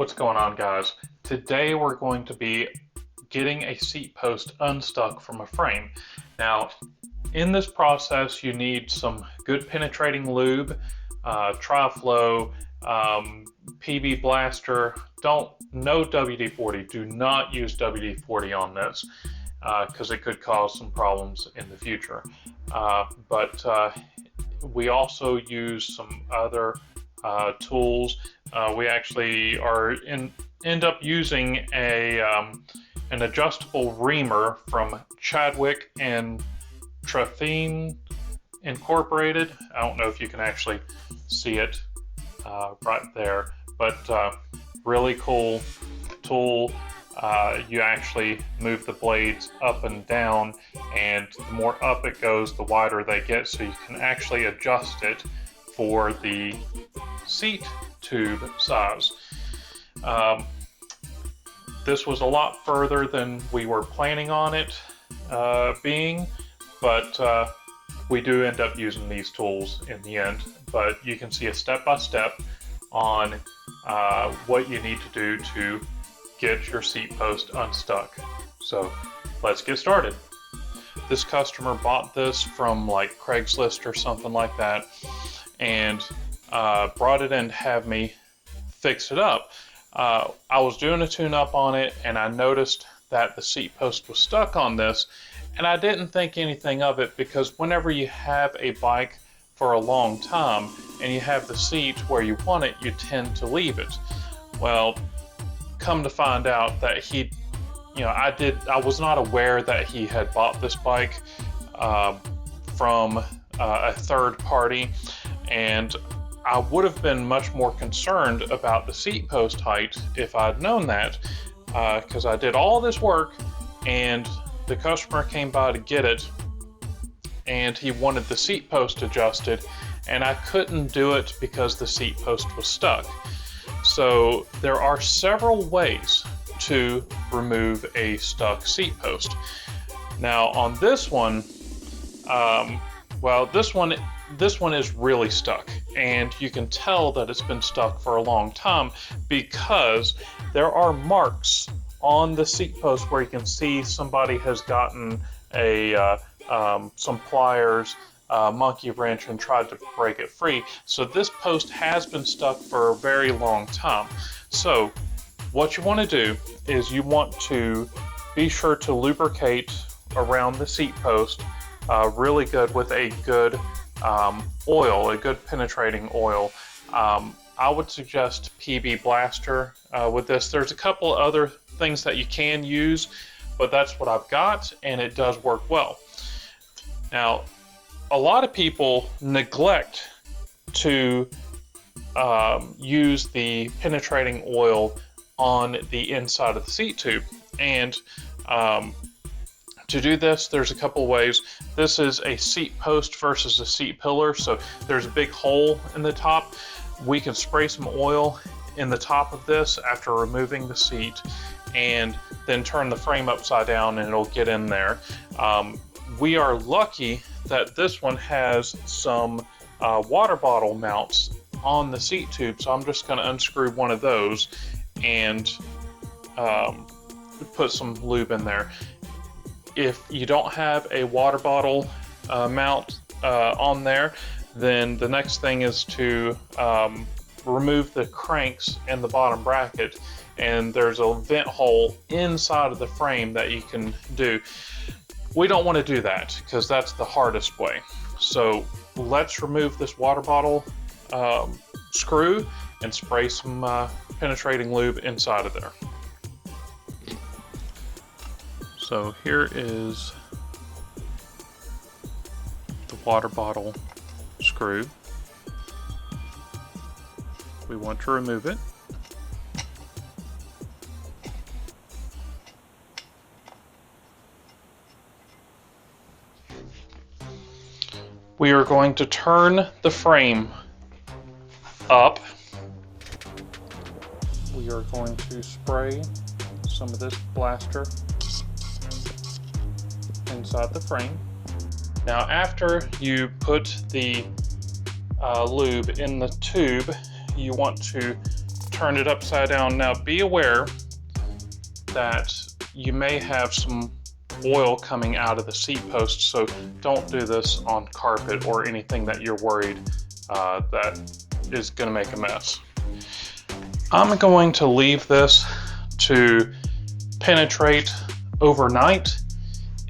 What's going on, guys? Today we're going to be getting a seat post unstuck from a frame. Now, in this process, you need some good penetrating lube, Tri-Flow, PB Blaster. No WD-40. Do not use WD-40 on this because it could cause some problems in the future. We also use some other tools. We actually end up using an adjustable reamer from Chadwick and Trefethen Incorporated. I don't know if you can actually see it right there, but really cool tool. You actually move the blades up and down, and the more up it goes, the wider they get, so you can actually adjust it for the seat tube size. This was a lot further than we were planning on it being, but we do end up using these tools in the end. But you can see a step-by-step on what you need to do to get your seat post unstuck. So let's get started. This customer bought this from like Craigslist or something like that, and brought it in to have me fix it up. I was doing a tune-up on it, and I noticed that the seat post was stuck on this, and I didn't think anything of it because whenever you have a bike for a long time and you have the seat where you want it, you tend to leave it. Well, come to find out that I was not aware that he had bought this bike from a third party, and I would have been much more concerned about the seat post height if I'd known that, because I did all this work and the customer came by to get it and he wanted the seat post adjusted, and I couldn't do it because the seat post was stuck. So there are several ways to remove a stuck seat post. Now on this one, this one is really stuck, and you can tell that it's been stuck for a long time because there are marks on the seat post where you can see somebody has gotten some pliers, monkey wrench, and tried to break it free. So this post has been stuck for a very long time. So what you want to do is you want to be sure to lubricate around the seat post really good with a good oil, a good penetrating oil. I would suggest PB Blaster with this. There's a couple other things that you can use, but that's what I've got, and it does work well. Now, a lot of people neglect to use the penetrating oil on the inside of the seat tube, and to do this, there's a couple ways. This is a seat post versus a seat pillar, so there's a big hole in the top. We can spray some oil in the top of this after removing the seat, and then turn the frame upside down and it'll get in there. We are lucky that this one has some water bottle mounts on the seat tube, so I'm just going to unscrew one of those and put some lube in there. If you don't have a water bottle mount on there, then the next thing is to remove the cranks in the bottom bracket, and there's a vent hole inside of the frame that you can do. We don't want to do that because that's the hardest way. So let's remove this water bottle screw and spray some penetrating lube inside of there. So here is the water bottle screw. We want to remove it. We are going to turn the frame up. We are going to spray some of this blaster inside the frame. Now after you put the lube in the tube, you want to turn it upside down. Now be aware that you may have some oil coming out of the seat post, so don't do this on carpet or anything that you're worried that is going to make a mess. I'm going to leave this to penetrate overnight,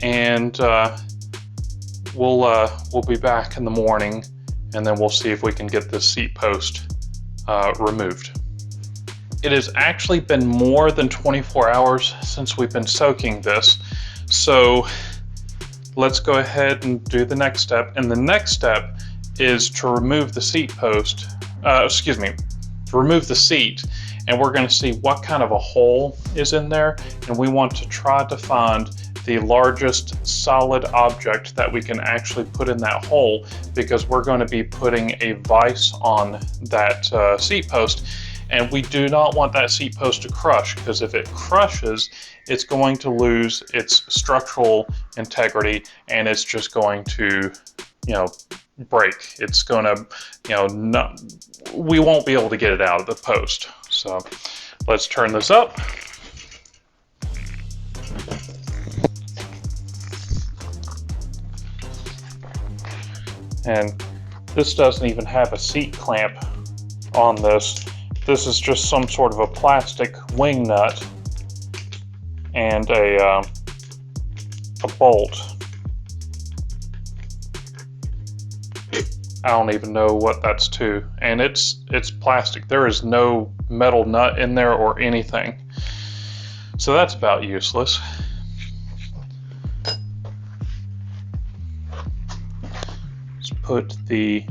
and we'll be back in the morning, and then we'll see if we can get this seat post removed. It has actually been more than 24 hours since we've been soaking this, so let's go ahead and do the next step. And the next step is to remove the seat post, to remove the seat, and we're going to see what kind of a hole is in there, and we want to try to find the largest solid object that we can actually put in that hole, because we're going to be putting a vise on that seat post, and we do not want that seat post to crush, because if it crushes, it's going to lose its structural integrity, and it's just going to, break. It's going to, we won't be able to get it out of the post. So let's turn this up. And this doesn't even have a seat clamp on this. This is just some sort of a plastic wing nut and a bolt. I don't even know what that's to, and it's plastic. There is no metal nut in there or anything, so that's about useless. Let's put the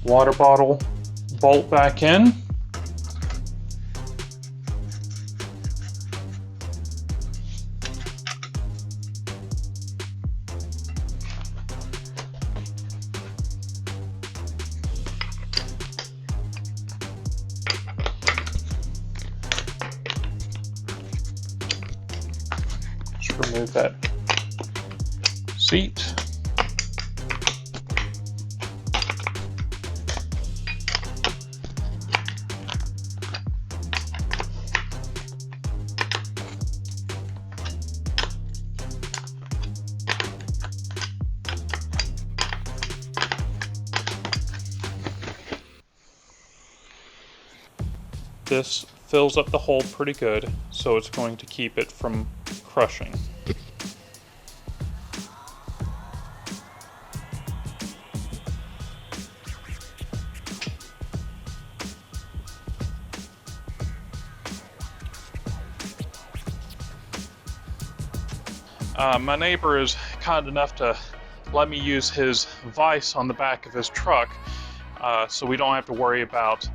water bottle bolt back in. Remove that seat. This fills up the hole pretty good, so it's going to keep it from crushing. My neighbor is kind enough to let me use his vise on the back of his truck, so we don't have to worry about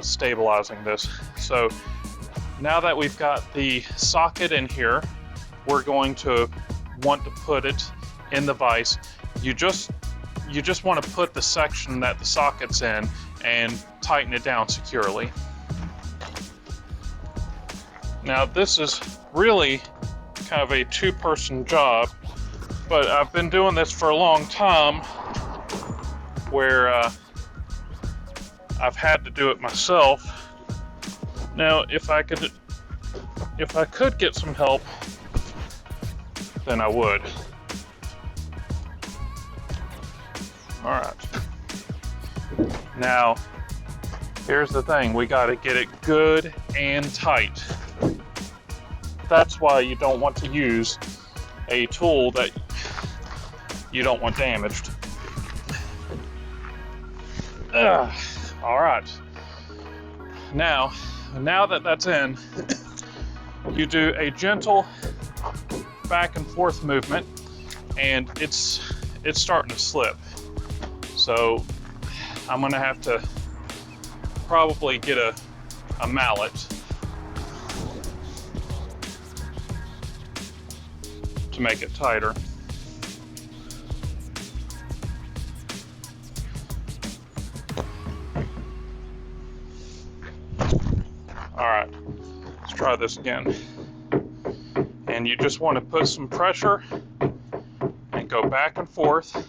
stabilizing this. So now that we've got the socket in here, we're going to want to put it in the vise. You just want to put the section that the socket's in and tighten it down securely. Now this is really kind of a two-person job, but I've been doing this for a long time where I've had to do it myself. Now if I could get some help, then I would. Alright. Now here's the thing, we got to get it good and tight. That's why you don't want to use a tool that you don't want damaged. Alright. Now that that's in, you do a gentle back and forth movement, and it's starting to slip. So I'm gonna have to probably get a mallet to make it tighter. Alright, let's try this again. And you just want to put some pressure and go back and forth.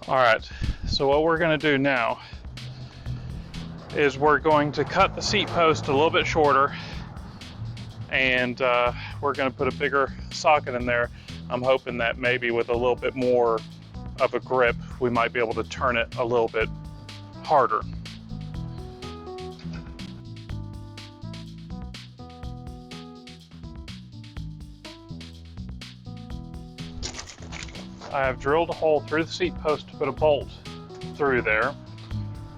All right, so what we're going to do now is we're going to cut the seat post a little bit shorter, and we're going to put a bigger socket in there. I'm hoping that maybe with a little bit more of a grip, we might be able to turn it a little bit harder. I have drilled a hole through the seat post to put a bolt through there,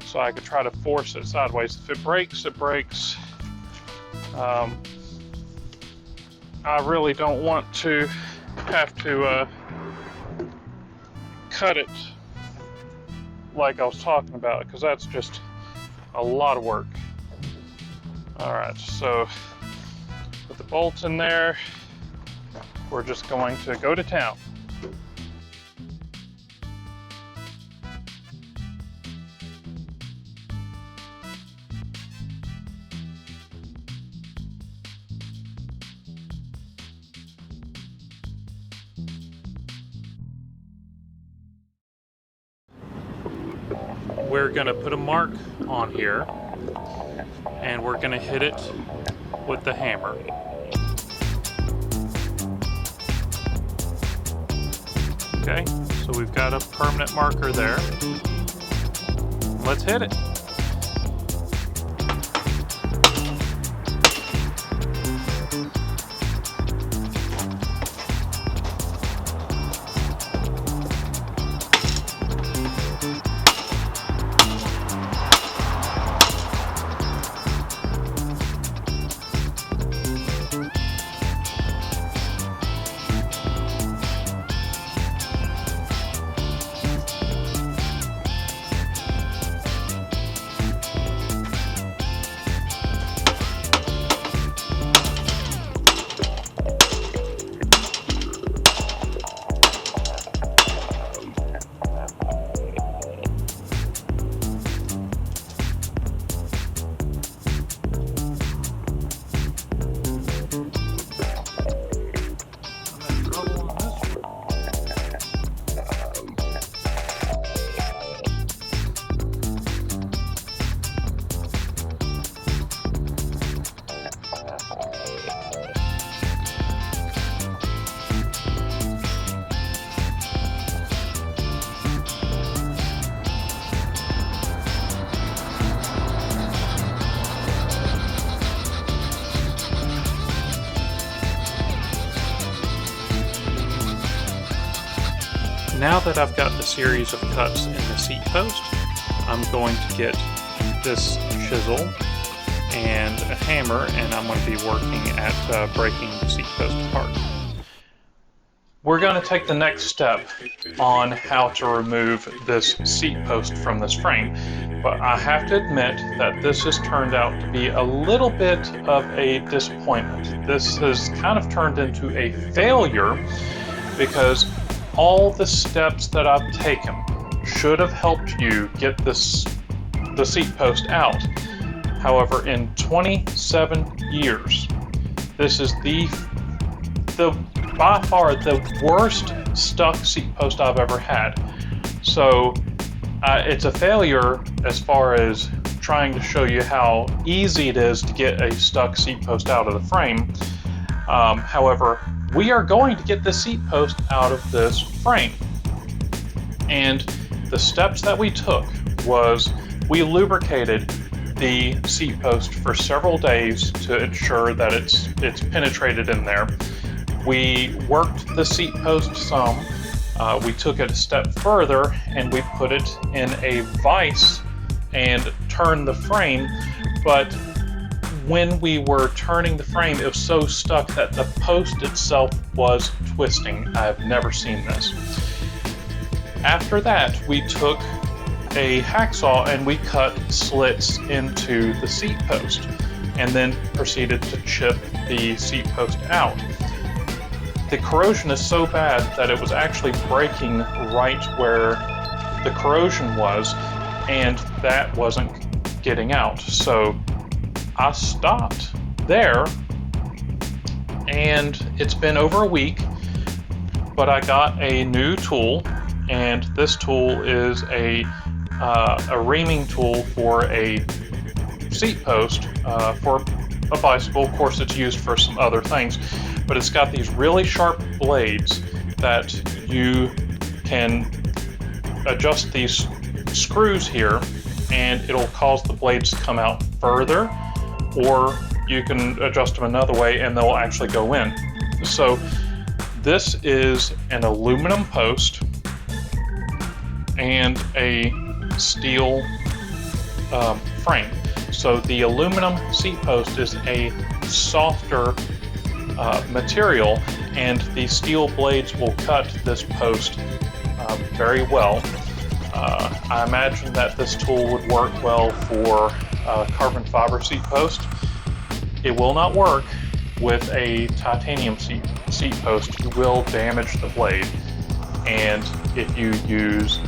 so I could try to force it sideways. If it breaks, it breaks. I really don't want to have to cut it like I was talking about, because that's just a lot of work. All right, so put the bolts in there. We're just going to go to town. We're going to put a mark on here, and we're going to hit it with the hammer. Okay, so we've got a permanent marker there. Let's hit it. Now that I've got the series of cuts in the seat post, I'm going to get this chisel and a hammer, and I'm going to be working at breaking the seat post apart. We're going to take the next step on how to remove this seat post from this frame, but I have to admit that this has turned out to be a little bit of a disappointment. This has kind of turned into a failure because all the steps that I've taken should have helped you get the seat post out. However, in 27 years, this is by far the worst stuck seat post I've ever had. So it's a failure as far as trying to show you how easy it is to get a stuck seat post out of the frame. However, we are going to get the seat post out of this frame. And the steps that we took was we lubricated the seat post for several days to ensure that it's penetrated in there. We worked the seat post some. We took it a step further and we put it in a vise and turned the frame, but when we were turning the frame, it was so stuck that the post itself was twisting. I've never seen this. After that, we took a hacksaw and we cut slits into the seat post and then proceeded to chip the seat post out. The corrosion is so bad that it was actually breaking right where the corrosion was, and that wasn't getting out. So I stopped there, and it's been over a week, but I got a new tool and this tool is a reaming tool for a seat post for a bicycle. Of course, it's used for some other things, but it's got these really sharp blades that you can adjust these screws here, and it'll cause the blades to come out further, or you can adjust them another way and they'll actually go in. So this is an aluminum post and a steel frame. So the aluminum seat post is a softer material, and the steel blades will cut this post very well. I imagine that this tool would work well for carbon fiber seat post. It will not work with a titanium seat post. You will damage the blade, and if you use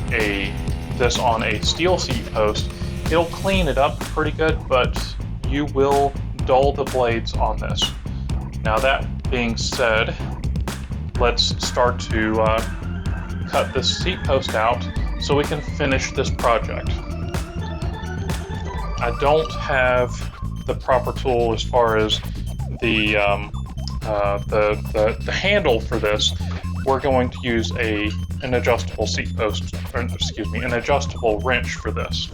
this on a steel seat post, it'll clean it up pretty good, but you will dull the blades on this. Now, that being said, let's start to cut this seat post out so we can finish this project. I don't have the proper tool as far as the handle for this. We're going to use an adjustable seat post, or excuse me, an adjustable wrench for this.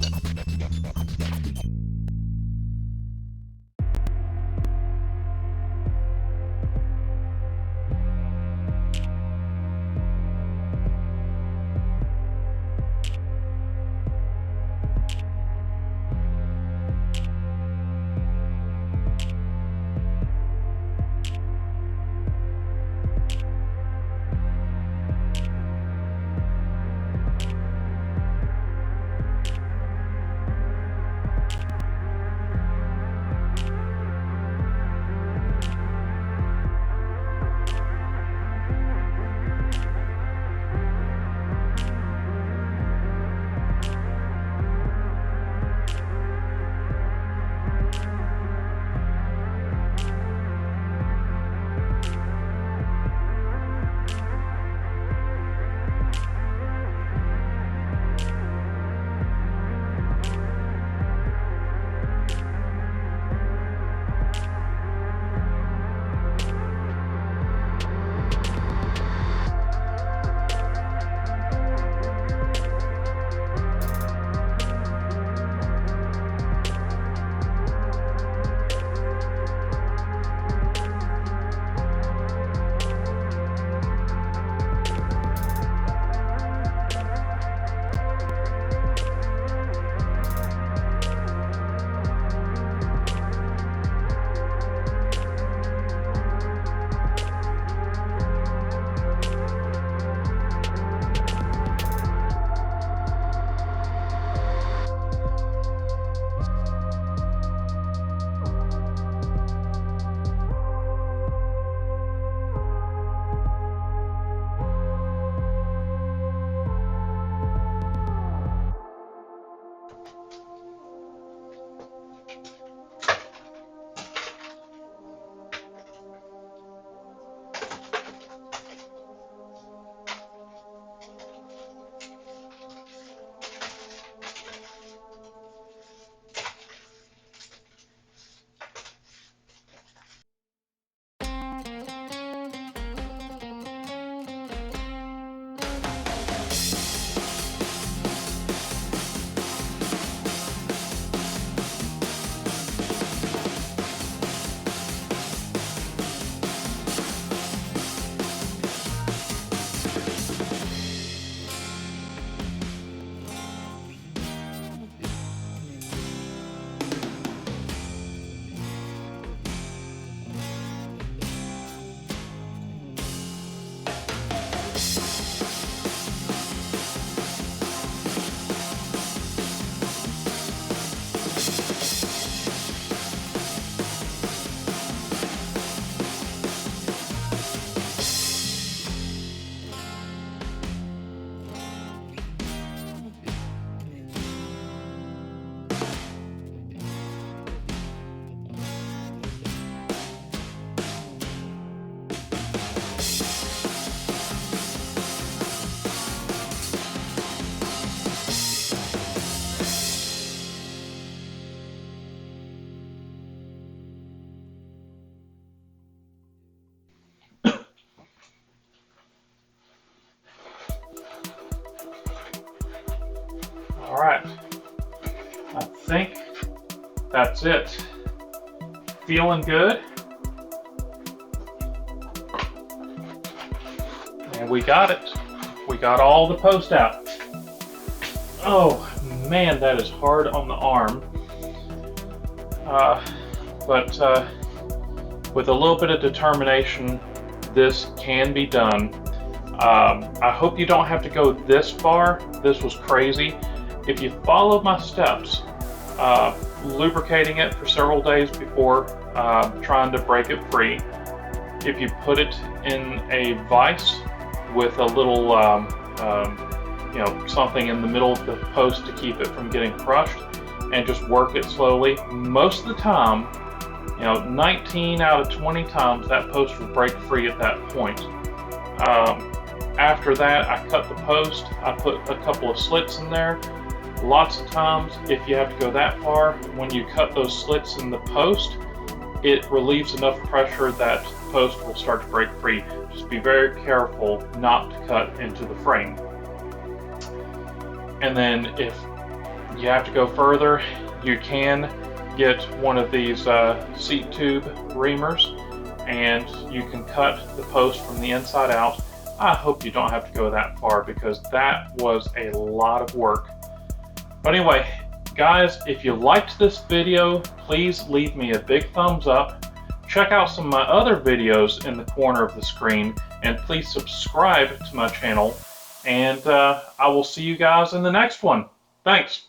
right, I think that's it. Feeling good. And we got it. We got all the post out. Oh man, that is hard on the arm. But with a little bit of determination, this can be done. I hope you don't have to go this far. This was crazy. If you follow my steps, lubricating it for several days before trying to break it free, if you put it in a vise with a little something in the middle of the post to keep it from getting crushed, and just work it slowly, most of the time, 19 out of 20 times that post will break free at that point. After that, I cut the post. I put a couple of slits in there. Lots of times, if you have to go that far, when you cut those slits in the post, it relieves enough pressure that the post will start to break free. Just be very careful not to cut into the frame. And then if you have to go further, you can get one of these seat tube reamers, and you can cut the post from the inside out. I hope you don't have to go that far, because that was a lot of work. But anyway, guys, if you liked this video, please leave me a big thumbs up. Check out some of my other videos in the corner of the screen, and please subscribe to my channel. And I will see you guys in the next one. Thanks.